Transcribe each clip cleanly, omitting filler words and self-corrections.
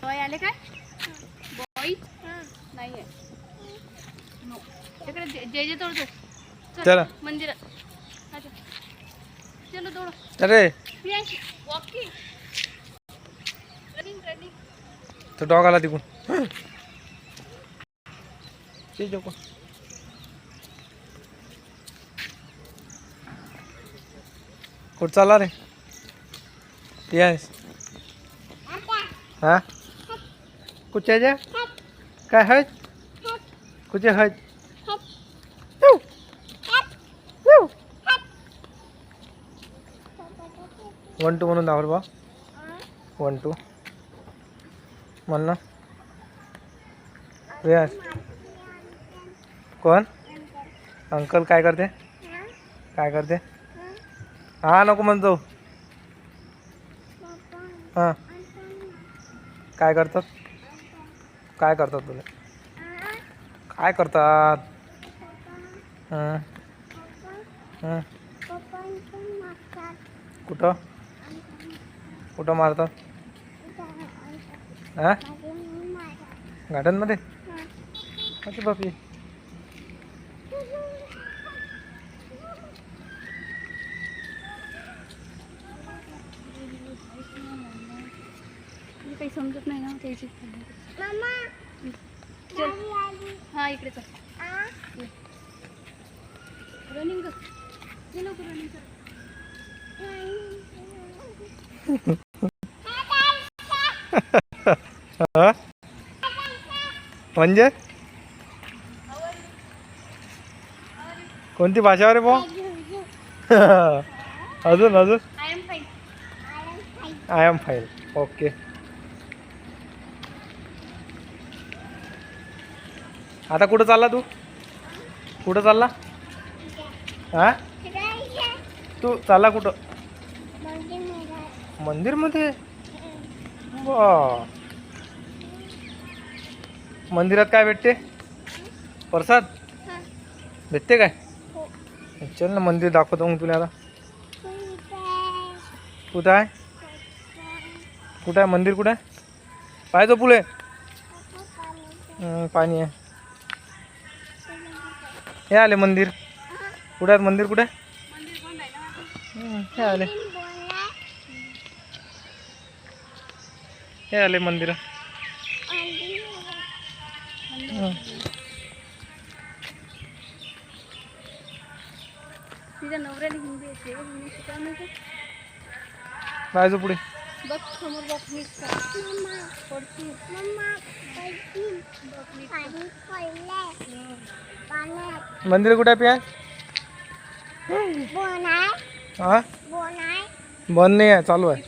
Boy आले काय? Boy नाही आहे. तिकडे जे जे तोडतो. चला मंदिरात. चलो तोडो. अरे वॉकिंग रनिंग रनिंग. तो डॉग आला तिकडून. कुठं चालला रे? येस हा कुठे आहे काय आहेत कुठे आहेत? 1 2 म्हणून दाखव बा. 1 2 म्हण ना. येस कोण? अंकल काय करते? काय करते? हा नको म्हणतो. हां काय करतात? काय करतात तुला? काय करतात? कुठं कुठं मारतात? हां गार्डनमध्ये? अच्छा बापरे. काही समजत नाही ना त्याची. चल हा इकडे चल. रनिंग कर. नको रनिंग कर. म्हणजे कोणती भाषा रे भाऊ? अजून अजून आय एम फाईन. ओके आता कुठं चालला तू? कुठं चालला? हा तू चालला कुठं? मंदिरमध्ये? वा मंदिरात काय भेटते? प्रसाद भेटते काय? चल ना मंदिर दाखवतो मग तुला आता. कुठं आहे? कुठं आहे मंदिर? कुठं आहे? पाहायचं पुढे पाणी आहे. हे आले मंदिर. कुठे आहेत मंदिर? कुठे? हे आले. हे आले मंदिर. तिच्या नवऱ्याने हिंदी येते. हिंदी शिकायला पाहायचं पुढे. बघ समोर बघ मी पडती. मंदिर कुठे आहे? हा बंद नाही आहे चालू आहे.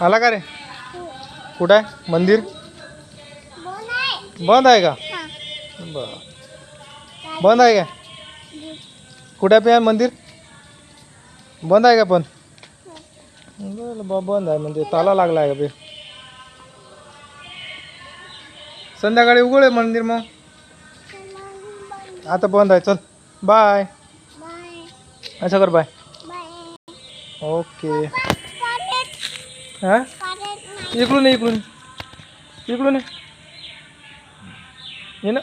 आला का रे? कुठं आहे मंदिर? बंद आहे का? बरं बंद आहे का? कुठे आहे मंदिर? बंद आहे का? पण बंद आहे म्हणजे ताला लागला आहे का बे? संध्याकाळी उघड आहे मंदिर मग. आता बंद आहे. चल बाय. असं कर बाय. ओके हां इकडून इकडून इकडून ये ना.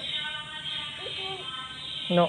नो